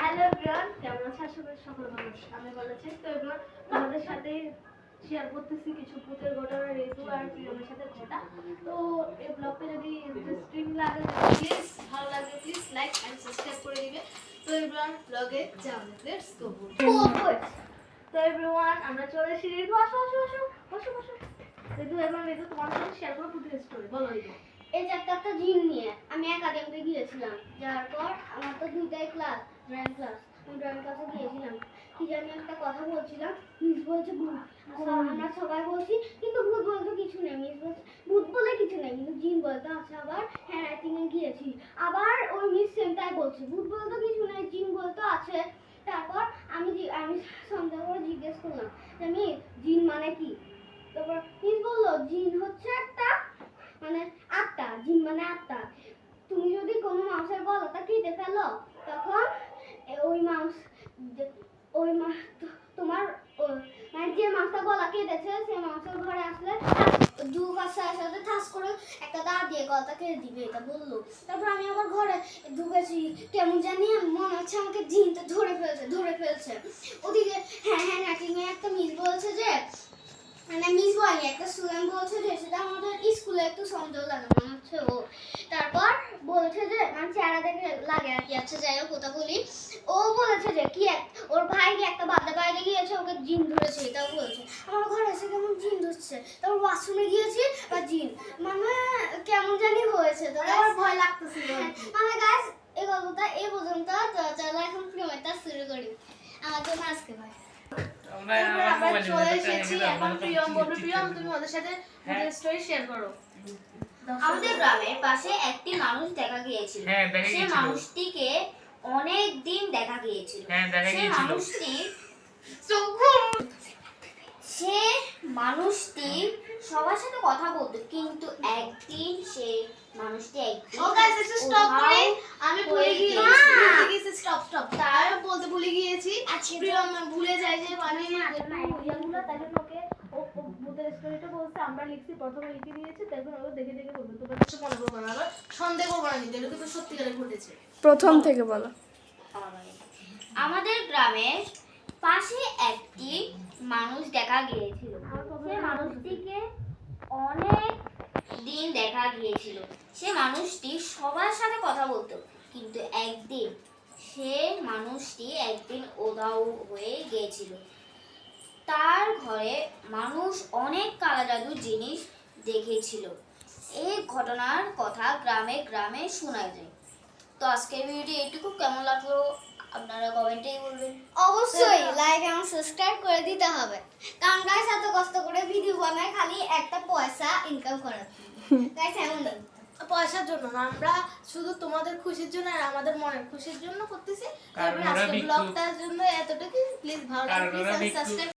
Hello everyone, কেমন আছো? আশা করি সকলে ভালো আছো। আমি ভালো আছি। তো এভরিওয়ান, তোমাদের সাথে শেয়ার করতেছি কিছু ভূতের ঘটনা, ঋতু আর প্রিয়মের সাথে ঘটা। তো এই ব্লগটা যদি ইন্টারেস্টিং লাগে, প্লিজ ভালো লাগে, প্লিজ লাইক এন্ড সাবস্ক্রাইব করে দিবে। তো এভরিওয়ান, ব্লগে যাও, লেটস গো। তো এভরিওয়ান, আমরা চলে এসেছি। ঋতু আসো আসো আসো, বসো বসো। ঋতু এবং ঋতু তোমার সাথে শেয়ার করো ভূতের স্টোরি। বলো ঋতু। এই যে একটা জিন নিয়ে আমি একাডেমিতে গিয়েছিলাম। যাওয়ার পর আমার তো দুইটাই ক্লাস, ড্রয়িং ক্লাস। আমি ড্রয়িং ক্লাসে গিয়েছিলাম, কি জানি একটা কথা বলছিলাম। মিস বলছে ভূত। আমরা সবাই বলছি কিন্তু ভূত বলতে কিছু নেই। মিস বলছে ভূত বলে কিছু নেই, কিন্তু জিন বলতে আছে। আবার হ্যান্ড রাইটিং এ গিয়েছি, আবার ওই মিস সেমটাই বলছে, ভূত বলতে কিছু নেই, জিন বলতে আছে। তারপর আমি সন্ধ্যা করে জিজ্ঞেস করলাম যে মিস জিন মানে কি। তারপর মিস বললো জিন হচ্ছে একটা মানে আত্মা। জিন মানে আত্মা। তুমি যদি কোনো মানুষের গলাটা কেটে ফেলো, তখন ওই মানুষ তোমার মানে যে মানুষটা গলা কেটেছে সেই মানুষের ঘরে আসলে দু পাশার সাথে ঠাস করে একটা দা দিয়ে গলাটা কেটে দিবে, এটা বললো। তারপর আমি আবার ঘরে ঢুকেছি, কেমন জানি মনে হচ্ছে আমাকে জিনটা ধরে ফেলছে। ওদিকে হ্যান্ড রাইটিং এ একটা মিস বলছে যে মানে মিস বয়নি, একটা স্টুডেন্ট বলছে যে সেটা আমাদের স্কুলে একটু সন্দেহ লাগে মনে হচ্ছে ও। তারপর বলছে যে মানে চেহারা দেখে লাগে আর কি। আচ্ছা যাই হোক, কথা বলি। ও বলেছে যে কি ওর ভাই একটা বাদে বাইরে গিয়েছে, ওকে জিন ধরেছে, এটাও বলছে। আমার ঘরে এসে কেমন জিন ধরছে। তারপর ওয়াশরুমে গিয়েছি বা জিন মানে কেমন জানি হয়েছে। তো আমার ভয় লাগতেছিল। মানে গাইস, এই গল্পটা এই পর্যন্ত। তো চলো এখন প্রিয়মেরটা শুরু করি। আমার জন্য আজকে ভাই আমরা চলে এসেছি। এখন প্রিয়ম বলবে। প্রিয়ম, তুমি ওদের সাথে ভূতের স্টোরি শেয়ার করো। আমাদের গ্রামের পাশে একটি মানুষ দেখা গিয়েছিল। সে মানুষটিকে অনেক দিন দেখা গিয়েছিল। সে মানুষটি সবার সাথে কথা বলতো, কিন্তু একদিন সে মানুষটি ও গাইস, একটু স্টপ করে। আমি ভুলে গিয়েছি। স্টপ। তার বলতে ভুলে গিয়েছি। প্রিয়ম ভুলে যায় যে মানে ইয়াগুলো, তাই জন্য ওকে ও ভূতের স্টোরিটা বলছে। আমরা লিখছি, প্রথমে লিখে দিয়েছি, তারপর ওকে দেখে দেখে বলবে। তোমার কিছু মনে করবে না, আবার সন্দেহ করবে না, কিন্তু এটা কিন্তু সত্যিকারে ঘটেছে। প্রথম থেকে বলো। আমাদের গ্রামের পাশে একটি মানুষ দেখা গিয়েছিল। সে মানুষটিকে অনেক দিন দেখা গিয়েছিল। সে মানুষটি সবার সাথে কথা বলতো, কিন্তু সে মানুষটি একদিন উধাও হয়ে গিয়েছিল। তার ঘরে মানুষ অনেক কালা জাদুর জিনিস দেখেছিল। এই ঘটনার কথা গ্রামে গ্রামে শোনা যায়। তো আজকের ভিডিওটি এইটুকু, কেমন লাগলো আপনারা কমেন্টেই বলবেন। অবশ্যই লাইক এবং সাবস্ক্রাইব করে দিতে হবে, কারণ গাইস এত কষ্ট করে ভিডিও বানাই খালি একটা পয়সা ইনকাম করার জন্য। গাইস এমন পয়সার জন্য না, আমরা শুধু তোমাদের খুশির জন্য আর আমাদের মনের খুশির জন্য করতেছি। তারপরে আজকে ব্লগটার জন্য এতটুকু। প্লিজ ভালো লাগলে সাবস্ক্রাইব